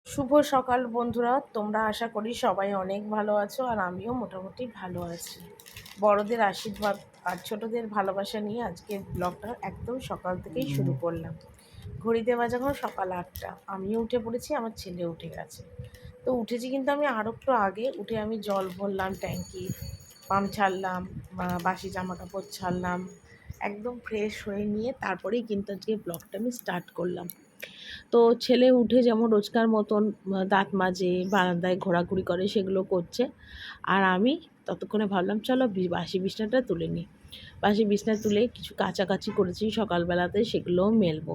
শুভ সকাল বন্ধুরা, তোমরা আশা করি সবাই অনেক ভালো আছো আর আমিও মোটামুটি ভালো আছি। বড়দের আশীর্বাদ আর ছোটদের ভালোবাসা নিয়ে আজকে ব্লগটা একদম সকাল থেকেই শুরু করলাম। ঘড়িতে বাজে এখন সকাল 8টা। আমিও উঠে পড়েছি, আমার ছেলে উঠে গেছে। তো উঠেছি কিন্তু আমি আরও একটু আগে উঠে আমি জল ভরলাম ট্যাঙ্কি, পাম্প ছাড়লাম, বাসি জামা কাপড় ছাড়লাম, একদম ফ্রেশ হয়ে নিয়ে তারপরেই কিন্তু আজকে ব্লগটা আমি স্টার্ট করলাম। তো ছেলে উঠে যেমন রোজকার মতন দাঁত মাজে, বারান্দায় ঘোরাঘুরি করে, সেগুলো করছে। আর আমি ততক্ষণে ভাবলাম চলো বাসি বিছনাটা তুলে নিই। বাসি বিছনা তুলে কিছু কাচাকাচি করেছি সকালবেলাতে, সেগুলোও মেলবো।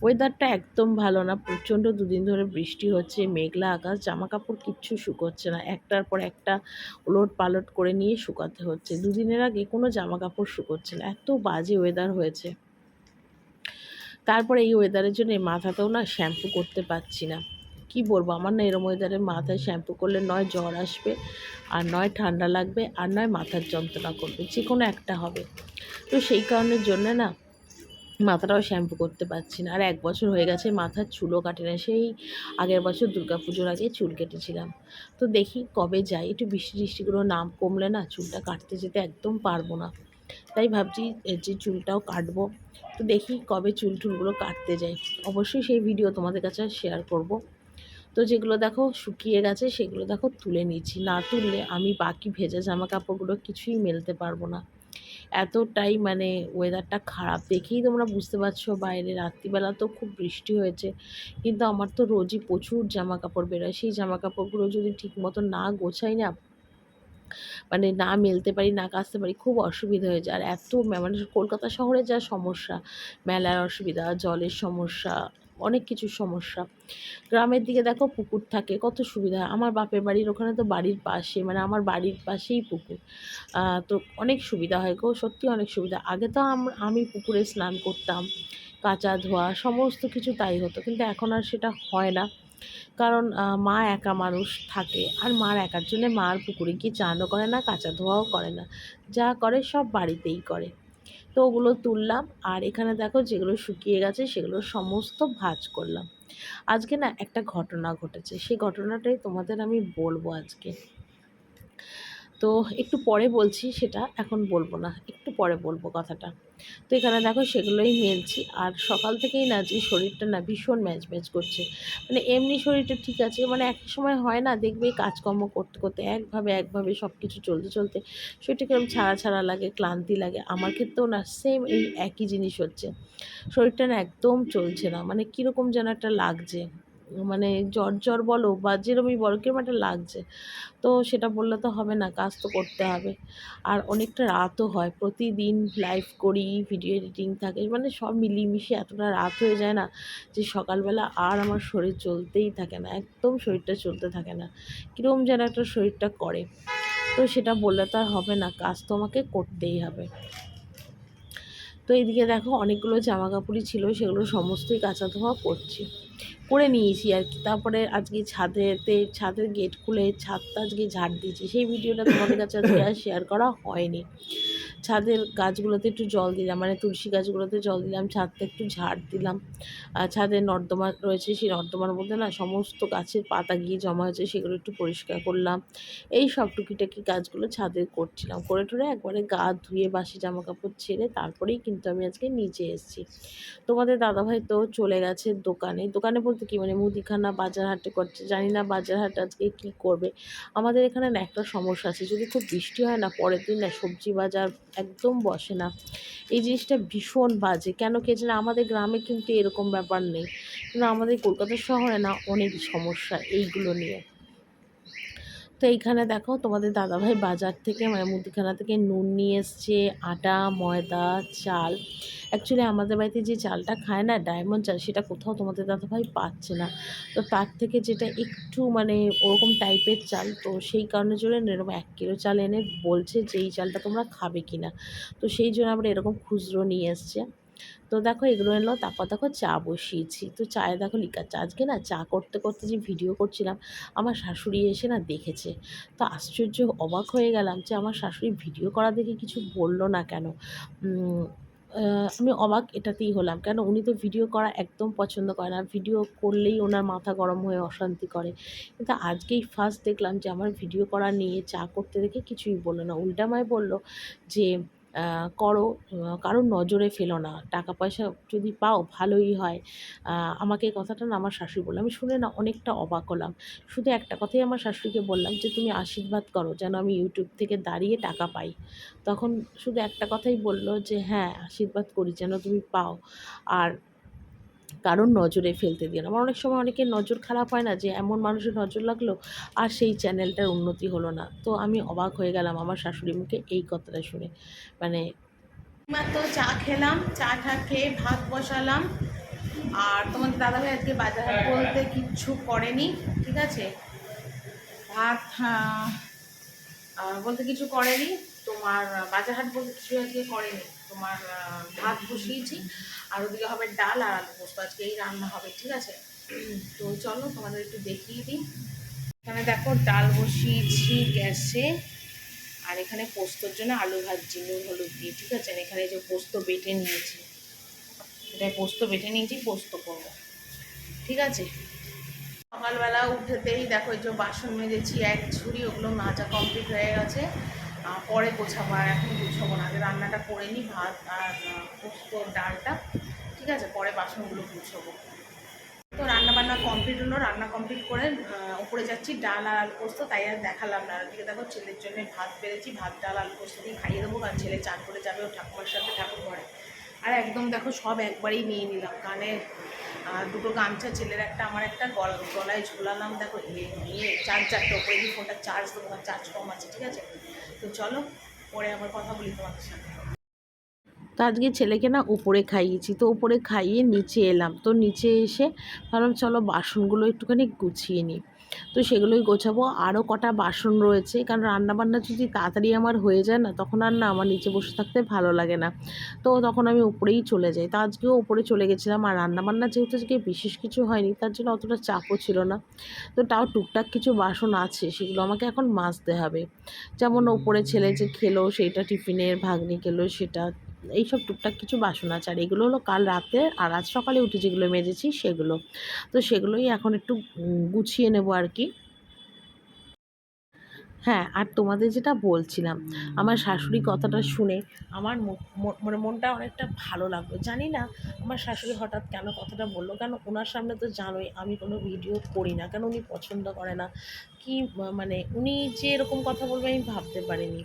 ওয়েদারটা একদম ভালো না, প্রচণ্ড দুদিন ধরে বৃষ্টি হচ্ছে, মেঘলা আকাশ, জামা কাপড় কিচ্ছু শুকোচ্ছে না, একটার পর একটা ওলট পালট করে নিয়ে শুকাতে হচ্ছে। দুদিনের আগে কোনো জামা কাপড় শুকোচ্ছে না, এত বাজে ওয়েদার হয়েছে। তারপরে এই ওয়েদারের জন্য মাথাতেও না শ্যাম্পু করতে পারছি না। কি বলবো, আমার না এরম ওয়েদারে মাথায় শ্যাম্পু করলে নয় জ্বর আসবে, আর নয় ঠান্ডা লাগবে, আর নয় মাথার যন্ত্রণা করবে, যে কোনো একটা হবে। তো সেই কারণের জন্য না মাথাটাও শ্যাম্পু করতে পারছি না। আর 1 বছর হয়ে গেছে মাথার চুলও কাটে না, সেই আগের বছর দুর্গাপুজোর আগে চুল কেটেছিলাম। তো দেখি কবে যাই, একটু বৃষ্টি টিষ্টিগুলো নাম কমলে না চুলটা কাটতে যেতে একদম পারবো না। তাই ভাবছি যে চুলটাও কাটবো। তো দেখি কবে চুলটুলগুলো কাটতে যাই। অবশ্যই সেই ভিডিও তোমাদের কাছে শেয়ার করব। তো যেগুলো দেখো শুকিয়ে গেছে সেগুলো দেখো তুলে নিচ্ছি, না তুললে আমি বাকি ভেজা জামা কাপড়গুলো কিছুই মেলতে পারবো না। এতটাই মানে ওয়েদারটা খারাপ, দেখেই তোমরা বুঝতে পারছো। বাইরে রাত্রিবেলা তো খুব বৃষ্টি হয়েছে, কিন্তু আমার তো রোজই প্রচুর জামা কাপড় বেরোয়। সেই জামা কাপড়গুলো যদি ঠিক মতো না গোছাই না, মানে না মেলতে পারি, না কাচতে পারি, খুব অসুবিধা হয়ে যায়। আর এত মানে কলকাতা শহরে যা সমস্যা, মেলার অসুবিধা, জলের সমস্যা, অনেক কিছুর সমস্যা। গ্রামের দিকে দেখো পুকুর থাকে, কত সুবিধা। আমার বাপের বাড়ির ওখানে তো বাড়ির পাশে, মানে আমার বাড়ির পাশেই পুকুর। তো অনেক সুবিধা হয় গো, সত্যি অনেক সুবিধা। আগে তো আমি পুকুরে স্নান করতাম, কাচা ধোয়া সমস্ত কিছু তাই হতো, কিন্তু এখন আর সেটা হয় না। কারণ মা একা মানুষ থাকে, আর মার একার জন্যে মা আর পুকুরে গিয়ে চানও করে না, কাচা ধোয়াও করে না, যা করে সব বাড়িতেই করে। তো ওগুলো তুললাম, আর এখানে দেখো যেগুলো শুকিয়ে গেছে সেগুলো সমস্ত ভাঁজ করলাম। আজকে না একটা ঘটনা ঘটেছে, সেই ঘটনাটাই তোমাদের আমি বলবো আজকে। তো একটু পরে বলছি, সেটা এখন বলবো না, একটু পরে বলবো কথাটা। তো এখানে দেখো সেগুলোই মেলছি। আর সকাল থেকেই না যে শরীরটা না ভীষণ ম্যাজ ম্যাজ করছে। মানে এমনি শরীরটা ঠিক আছে, মানে এক সময় হয় না, দেখবে কাজকর্ম করতে করতে একভাবে একভাবে সব কিছু চলতে চলতে শরীরটা কিরকম ছাড়া ছাড়া লাগে, ক্লান্তি লাগে। আমার ক্ষেত্রেও না সেম এই একই জিনিস হচ্ছে। শরীরটা না একদম চলছে না, মানে কীরকম যেন একটা লাগছে, মানে জ্বর জ্বর বলো বা যেরমই বলো, কিরকম একটা লাগছে। তো সেটা বললে তো হবে না, কাজ তো করতে হবে। আর অনেকটা রাতও হয়, প্রতিদিন লাইভ করি, ভিডিও এডিটিং থাকে, মানে সব মিলিয়ে মিশিয়ে এতটা রাত হয়ে যায় না যে সকালবেলা আর আমার শরীর চলতেই থাকে না, একদম শরীরটা চলতে থাকে না, কীরকম যেন একটা শরীরটা করে। তো সেটা বললে তো আর হবে না, কাজ তো আমাকে করতেই হবে। তো এইদিকে দেখো অনেকগুলো জামা কাপড়ই ছিল, সেগুলো সমস্তই কাচা ধোয়া করছি, করে নিয়েছি আর কি। তারপরে আজকে ছাদের গেট খুলে ছাদটা আজকে ঝাড় দিয়েছি, সেই ভিডিওটা তোমাদের কাছে আজকে আর শেয়ার করা হয়নি। ছাদের গাছগুলোতে একটু জল দিলাম, মানে তুলসী গাছগুলোতে জল দিলাম, ছাদটা একটু ঝাড় দিলাম। আর ছাদে নর্দমা রয়েছে, সেই নর্দমার মধ্যে না সমস্ত গাছের পাতা গিয়ে জমা হয়েছে, সেগুলো একটু পরিষ্কার করলাম। এই সব টুকিটাকি কাজগুলো ছাদে করছিলাম, করে টরে একবারে গা ধুয়ে বাসি জামা কাপড় ছেড়ে তারপরেই কিন্তু আমি আজকে নিচে এসেছি। তোমাদের দাদাভাই তো চলে গেছে দোকানে, দোকানে বলতে কি মানে মুদিখানা বাজার হাটে করছে, জানি না বাজার হাট আজকে কী করবে। আমাদের এখানে না একটা সমস্যা আছে, যদি খুব বৃষ্টি হয় না পরের দিন না সবজি বাজার একদম বসে না। এই জিনিসটা ভীষণ বাজে, কেন কে জানে। আমাদের গ্রামে কিন্তু এরকম ব্যাপার নেই, কিন্তু আমাদের কলকাতা শহরে না অনেক সমস্যা এইগুলো নিয়ে। তো এইখানে দেখো তোমাদের দাদাভাই বাজার থেকে মানে মুদিখানা থেকে নুন নিয়ে এসছে, আটা, ময়দা, চাল। অ্যাকচুয়ালি আমাদের বাড়িতে যে চালটা খায় না, ডায়মন্ড চাল, সেটা কোথাও তোমাদের দাদাভাই পাচ্ছে না। তো তার থেকে যেটা একটু মানে ওরকম টাইপের চাল, তো সেই কারণের জন্য এরকম 1 কিলো চাল এনে বলছে যে এই চালটা তোমরা খাবে কিনা। তো সেই জন্য আমরা এরকম খুচরো নিয়ে এসছে। তো দেখো এগুলো এলো, তারপর দেখো চা বসিয়েছি। তো চায়ে দেখো লিকার চা। আজকে না চা করতে করতে যে ভিডিও করছিলাম, আমার শাশুড়ি এসে না দেখেছে। তো অবাক হয়ে গেলাম যে আমার শাশুড়ি ভিডিও করা দেখে কিছু বললো না কেন। আমি অবাক এটাতেই হলাম, কেন উনি তো ভিডিও করা একদম পছন্দ করে না, ভিডিও করলেই ওনার মাথা গরম হয়ে অশান্তি করে। কিন্তু আজকেই ফার্স্ট দেখলাম যে আমার ভিডিও করা নিয়ে চা করতে দেখে কিছুই বললো না, উল্টা আমায় বললো যে করো, কারোর নজরে ফেলো না, টাকা পয়সা যদি পাও ভালোই হয়। আমাকে এই কথাটা না আমার শাশুড়ি বললো, আমি শুনে না অনেকটা অবাক হলাম। শুধু একটা কথাই আমার শাশুড়িকে বললাম যে তুমি আশীর্বাদ করো যেন আমি ইউটিউব থেকে দাঁড়িয়ে টাকা পাই। তখন শুধু একটা কথাই বলল যে হ্যাঁ আশীর্বাদ করি যেন তুমি পাও, আর কারোর নজরে ফেলতে দিও না। আমার অনেক সময় অনেকের নজর খারাপ হয় না, যে এমন মানুষের নজর লাগলো আর সেই চ্যানেলটার উন্নতি হলো না। তো আমি অবাক হয়ে গেলাম আমার শাশুড়ির মুখে এই কথাটা শুনে। মানে মাত্র চা খেলাম, চা খেয়ে ভাত বসালাম। আর তোমাদের দাদাভাই আজকে বাজার বলতে কিচ্ছু করেনি, ঠিক আছে। ভাত বলতে কিছু করেনি, তোমার বাজারহাট বলতে কিছু আজকে করেনি। তোমার ভাত বসিয়েছি, আর ওদিকে হবে ডাল আর আলু পোস্ত, আজকে এই রান্না হবে, ঠিক আছে। তো চলো তোমাদের একটু দেখিয়ে দিই। এখানে দেখো ডাল বসিয়েছি গ্যাসে, আর এখানে পোস্তর জন্য আলু ভাজছি নুন হলুদ দিয়ে, ঠিক আছে। আর এখানে যে পোস্ত বেটে নিয়েছি, এটা পোস্ত বেটে নিয়েছি, পোস্ত করবো, ঠিক আছে। সকালবেলা উঠেতেই দেখো এই যে বাসন মেজেছি এক ঝুড়ি, ওগুলো মাজা কমপ্লিট হয়ে গেছে। পরে গোছাবো, আর এখন গুছাবো না, আগে রান্নাটা করে নিই, ভাত আর পোস্ত ডালটা, ঠিক আছে, পরে বাসনগুলো গুছাবো। তো রান্না বান্না কমপ্লিট হলো, রান্না কমপ্লিট করে উপরে যাচ্ছি, ডাল আর আলু পোস্ত, তাই আর দেখালাম না। আর দিকে দেখো ছেলের জন্য ভাত বেড়েছি, ভাত ডাল আলু পোস্ত দিয়ে খাইয়ে দেবো, কারণ ছেলে চান করে যাবে ও ঠাকুমার সাথে ঠাকুর ঘরে। আর একদম দেখো সব একবারেই নিয়ে নিলাম, কানে দুটো গামছা, ছেলের একটা আমার একটা, গলায় ঝোলালাম, দেখো নিয়ে চার্জারটা ওপরে দিয়ে ফোনটা চার্জ দেবো, চার্জ কম আছে, ঠিক আছে। তো চলো পরে আবার কথা বলি তোমাদের সাথে। তো আজকে ছেলেকে না উপরে খাইয়েছি, তো উপরে খাইয়ে নিচে এলাম, তো নিচে এসে ভাবলাম চলো বাসনগুলো একটুখানি গুছিয়ে নিই। তো সেগুলোই গোছাবো, আরও কটা বাসন রয়েছে, কারণ রান্নাবান্না যদি তাড়াতাড়ি আমার হয়ে যায় না, তখন আর না আমার নিচে বসে থাকতে ভালো লাগে না, তো তখন আমি উপরেই চলে যাই। তো আজকেও উপরে চলে গেছিলাম, আর রান্নাবান্না যেহেতু আজকে বিশেষ কিছু হয়নি, তার জন্য অতটা চাপও ছিল না। তো তাও টুকটাক কিছু বাসন আছে, সেগুলো আমাকে এখন মাজতে হবে। যেমন ওপরে ছেলে যে খেলো সেইটা, টিফিনের ভাগ্নি খেলো সেটা, এইসব টুকটাক কিছু বাসন আছে। আর এগুলো হলো কাল রাতে আর আজ সকালে উঠে যেগুলো মেজেছি সেগুলো। তো সেগুলোই এখন একটু গুছিয়ে নেবো আর কি। হ্যাঁ, আর তোমাদের যেটা বলছিলাম, আমার শাশুড়ি কথাটা শুনে আমার মানে মনটা অনেকটা ভালো লাগলো। জানি না আমার শাশুড়ি হঠাৎ কেন কথাটা বললো, কেন ওনার সামনে তো জানোই আমি কোনো ভিডিও করি না, কেন উনি পছন্দ করে না কি, মানে উনি যে এরকম কথা বলবে আমি ভাবতে পারিনি।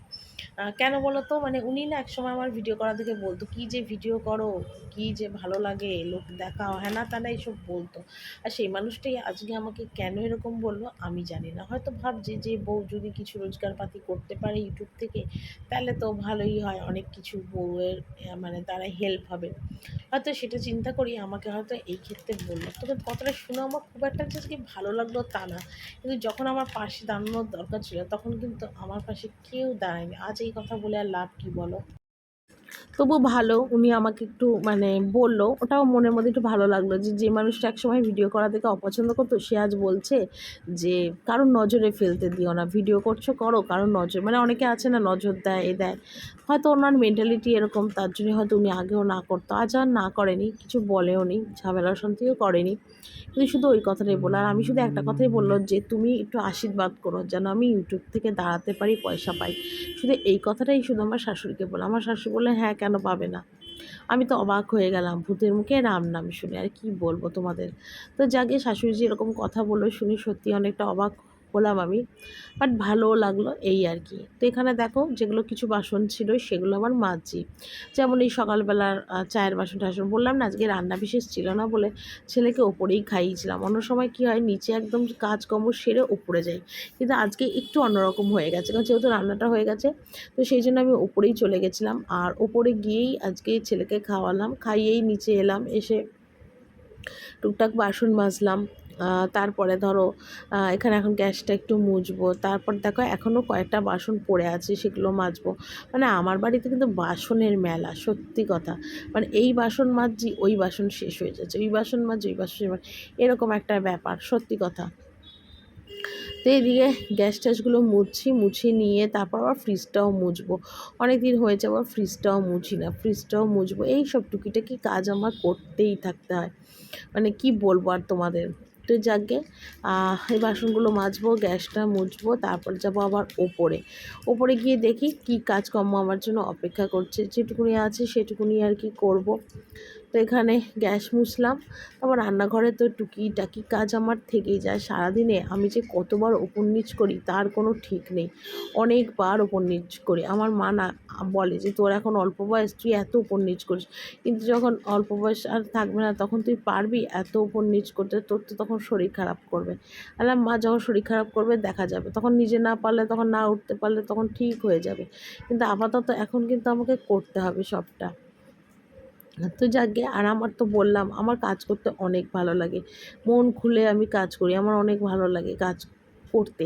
কেন বলো তো, মানে উনি না একসময় আমার ভিডিও করা দেখে বলতো কী যে ভিডিও করো, কী যে ভালো লাগে, লোক দেখাও, হ্যাঁ না তা না এইসব বলতো। আর সেই মানুষটাই আজকে আমাকে কেন এরকম বললো আমি জানি না। হয়তো ভাবছে যে বউ যদি কিছু রোজগারপাতি করতে পারে ইউটিউব থেকে, তাহলে তো ভালোই হয়, অনেক কিছু বউয়ের মানে তারা হেল্প হবে, হয়তো সেটা চিন্তা করি আমাকে হয়তো এই ক্ষেত্রে বললো। তবে কথাটা শুনে আমার খুব একটা যে আজকে ভালো লাগলো তা না, কিন্তু যখন আমার পাশে দাঁড়ানোর দরকার ছিল তখন কিন্তু আমার পাশে কেউ দাঁড়ায়নি। আজ এই কথা বলে আর লাভ কী বলো। তবু ভালো উনি আমাকে একটু মানে বললো, ওটাও মনের মধ্যে একটু ভালো লাগলো যে যে মানুষটা একসময় ভিডিও করা থেকে অপছন্দ করতো সে আজ বলছে যে কারোর নজরে ফেলতে দিও না, ভিডিও করছো করো, কারোর নজর মানে অনেকে আছে না নজর দেয় এ দেয়, হয়তো ওনার মেন্টালিটি এরকম, তার জন্য হয়তো উনি আগেও না করতো, আজ আর না করেনি, কিছু বলেও নি, ঝামেলা শান্তিও করেনি। কিন্তু শুধু ওই কথাটাই বললো, আর আমি শুধু একটা কথাই বললো যে তুমি একটু আশীর্বাদ করো যেন আমি ইউটিউব থেকে দাঁড়াতে পারি, পয়সা পাই। শুধু এই কথাটাই শুধু আমার শাশুড়িকে বললাম। আমার শাশুড়ি বললেন হ্যাঁ কেন পাবে না। আমি তো অবাক হয়ে গেলাম ভূতের মুখে রাম নাম শুনে, আর কি বলবো তোমাদের। তো যাকে শাশুড়ি যে এরকম কথা বললো শুনে সত্যি অনেকটা অবাক হলাম আমি, বাট ভালোও লাগলো এই আর কি। তো এখানে দেখো যেগুলো কিছু বাসন ছিল সেগুলো আমার মাজছি, যেমন এই সকালবেলার চায়ের বাসন টাসন, বললাম না আজকে রান্না বিশেষ ছিল না বলে ছেলেকে ওপরেই খাইয়েছিলাম। অন্য সময় কি হয় নিচে একদম কাজকর্ম সেরে ওপরে যাই, কিন্তু আজকে একটু অন্যরকম হয়ে গেছে, কারণ যেহেতু রান্নাটা হয়ে গেছে, তো সেই জন্য আমি ওপরেই চলে গেছিলাম। আর ওপরে গিয়েই আজকে ছেলেকে খাওয়ালাম, খাইয়েই নিচে এলাম, এসে টুকটাক বাসন মাজলাম। তারপরে ধরো এখানে এখন গ্যাসটা একটু মুছবো, তারপর দেখো এখনও কয়েকটা বাসন পড়ে আছে সেগুলো মাজবো। মানে আমার বাড়িতে কিন্তু বাসনের মেলা, সত্যি কথা। মানে এই বাসন মাজছি ওই বাসন শেষ হয়ে যাচ্ছে, ওই বাসন মাজছি ওই বাসন এরকম একটা ব্যাপার, সত্যি কথা। তো এইদিকে গ্যাস ট্যাসগুলো মুছিয়ে নিয়ে তারপর আবার ফ্রিজটাও মুছবো। অনেক দিন হয়েছে আবার ফ্রিজটাও মুছি না, ফ্রিজটাও মুছবো। এই সব টুকিটাকি কাজ আমার করতেই থাকতে হয়, মানে কি বলবো আর তোমাদের। তো যাকে এই বাসনগুলো মাজবো, গ্যাসটা মুছবো, তারপর যাবো আবার ওপরে গিয়ে দেখি কি কাজকর্ম আমার জন্য অপেক্ষা করছে। যেটুকুনি আছে সেটুকুনি আর কি করব। তো এখানে গ্যাস মুছলাম, তারপর রান্নাঘরে তো টুকিটাকি কাজ আমার থেকেই যায়। সারাদিনে আমি যে কতবার ওপর নিচ করি তার কোনো ঠিক নেই, অনেকবার ওপর নিচ করি। আমার মা না বলে যে তোর এখন অল্প বয়স, তুই এত ওপর নিচ করিস, কিন্তু যখন অল্প বয়স আর থাকবে না তখন তুই পারবি এত ওপর নিচ করতে? তোর তো তখন শরীর খারাপ করবে। আলাম মা, যখন শরীর খারাপ করবে দেখা যাবে, তখন নিজে না পারলে, তখন না উঠতে পারলে তখন ঠিক হয়ে যাবে, কিন্তু আপাতত এখন কিন্তু আমাকে করতে হবে সবটা। তো যাকে, আর আমার তো বললাম আমার কাজ করতে অনেক ভালো লাগে, মন খুলে আমি কাজ করি, আমার অনেক ভালো লাগে কাজ করতে।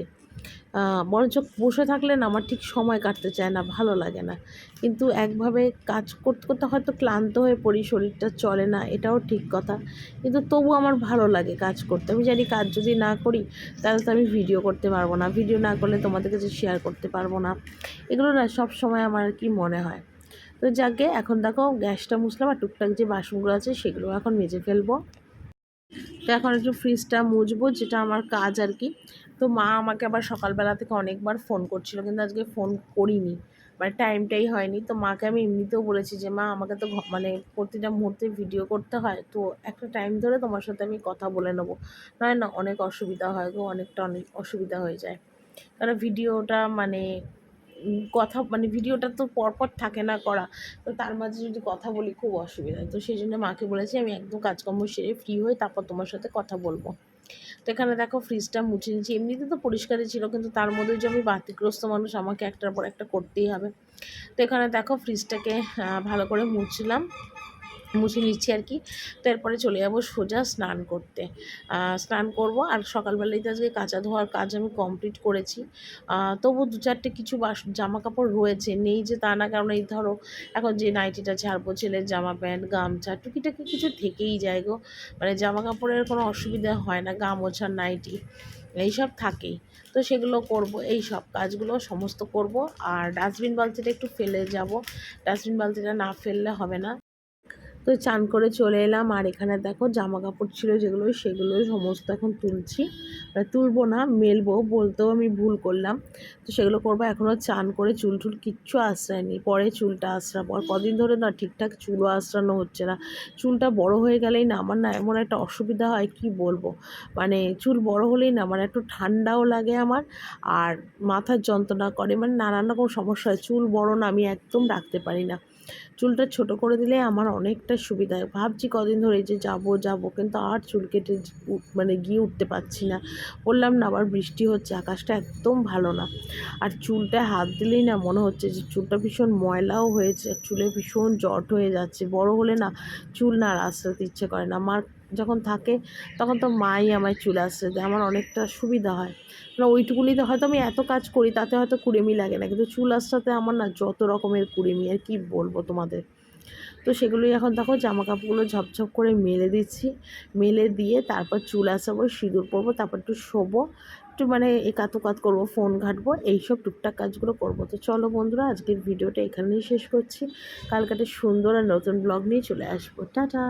বরঞ্চ বসে থাকলে না আমার ঠিক সময় কাটতে চায় না, ভালো লাগে না। কিন্তু একভাবে কাজ করতে করতে হয়তো ক্লান্ত হয়ে পড়ি, শরীরটা চলে না, এটাও ঠিক কথা, কিন্তু তবু আমার ভালো লাগে কাজ করতে। আমি জানি কাজ যদি না করি তাহলে তো আমি ভিডিও করতে পারবো না, ভিডিও না করলে তোমাদের কাছে শেয়ার করতে পারবো না। এগুলো না সব সময় আমার আর কি মনে হয়। তো যাকে, এখন দেখো গ্যাসটা মুছলাম আর টুকটাক যে বাসনগুলো আছে সেগুলো এখন মেজে ফেলবো। তো এখন একটু ফ্রিজটা মুছবো, যেটা আমার কাজ আর কি। তো মা আমাকে আবার সকালবেলা থেকে অনেকবার ফোন করছিল, কিন্তু আজকে ফোন করিনি, মানে টাইমটাই হয়নি। তো মাকে আমি এমনিতেও বলেছি যে মা, আমাকে তো মানে প্রতিটা মুহূর্তে ভিডিও করতে হয়, তো একটা টাইম ধরে তোমার সাথে আমি কথা বলে নেবো, নয় না অনেক অসুবিধা হয় গো, অনেক অসুবিধা হয়ে যায়। কারণ ভিডিওটা মানে কথা মানে ভিডিওটা তো পরপর থাকে না করা, তো তার মাঝে যদি কথা বলি খুব অসুবিধা। তো সেই জন্য মাকে বলেছি আমি একদম কাজকর্ম সেরে ফ্রি হয়ে তারপর তোমার সাথে কথা বলবো। তো এখানে দেখো ফ্রিজটা মুছে নিচ্ছি, এমনিতে তো পরিষ্কারই ছিল, কিন্তু তার মধ্যে যে আমি বাতিগ্রস্ত মানুষ, আমাকে একটার পর একটা করতেই হবে। তো এখানে দেখো ফ্রিজটাকে ভালো করে মুছে নিচ্ছি আর কি। তো এরপরে চলে যাবো সোজা স্নান করতে। স্নান করব, আর সকালবেলায় তো আজকে কাচা ধোয়ার কাজ আমি কমপ্লিট করেছি। তবু দু চারটে কিছু জামা কাপড় রয়েছে, নেই যে তা না, কারণ এই ধরো এখন যে নাইটিটা ছাড়বো, ছেলের জামা প্যান্ট গামছা টুকিটাকি কিছু থেকেই যায় গো, মানে জামা কাপড়ের কোনো অসুবিধা হয় না, গামোছা নাইটি এইসব থাকেই। তো সেগুলো করব, এই সব কাজগুলো সমস্ত করব। আর ডাস্টবিন বালতিটা একটু ফেলে যাব, ডাস্টবিন বালতিটা না ফেললে হবে না। তো চান করে চলে এলাম, আর এখানে দেখো জামা কাপড় ছিল যেগুলো, সেগুলো সমস্ত এখন তুলছি, তুলবো না মেলবো, বলতেও আমি ভুল করলাম। তো সেগুলো করবো। এখনও চান করে চুল কিচ্ছু আশ্রায়নি, পরে চুলটা আশ্রাবো। আর কদিন ধরে না ঠিকঠাক চুলও আশ্রানো হচ্ছে না, চুলটা বড় হয়ে গেলেই না আমার না এমন একটা অসুবিধা হয় কি বলবো, মানে চুল বড় হলেই না মানে একটু ঠান্ডাও লাগে আমার, আর মাথার যন্ত্রণা করে, মানে নানান রকম সমস্যা হয়। চুল বড় না আমি একদম রাখতে পারি না, চুলটা ছোট করে দিলে আমার অনেকটা সুবিধা হয়। ভাবছি কদিন ধরে যে যাব, কিন্তু আর চুল কেটে মানে গিয়ে উঠতে পারছি না। বললাম না, আবার বৃষ্টি হচ্ছে, আকাশটা একদম ভালো না, আর চুলটায় হাত দিলেই না মনে হচ্ছে যে চুলটা ভীষণ ময়লাও হয়েছে, চুলে ভীষণ জট হয়ে যাচ্ছে। বড় হলে না চুল না আর আঁচড়াতে ইচ্ছে করে না। আমার যখন থাকে তখন তো মাই আমায় চুল আঁচড়ে দেয়, আমার অনেকটা সুবিধা হয়। মানে ওইটুকুনিতে হয়তো আমি এত কাজ করি, তাতে হয়তো কুড়েমি লাগে না, কিন্তু চুল আঁচড়াতে আমার না যত রকমের কুড়েমি, আর কি বলবো তোমাদের। তো সেগুলোই এখন দেখো জামা কাপড়গুলো ঝপঝপ করে মেলে দিচ্ছি, মেলে দিয়ে তারপর চুল আঁচড়াবো, সিঁদুর পরবো, তারপর একটু শোবো, একটু মানে একাত করবো, ফোন ঘাঁটবো, এইসব টুকটাক কাজগুলো করবো। তো চলো বন্ধুরা, আজকের ভিডিওটা এখানেই শেষ করছি, কালকে একটা সুন্দর আর নতুন ব্লগ নিয়ে চলে আসবো। টাটা।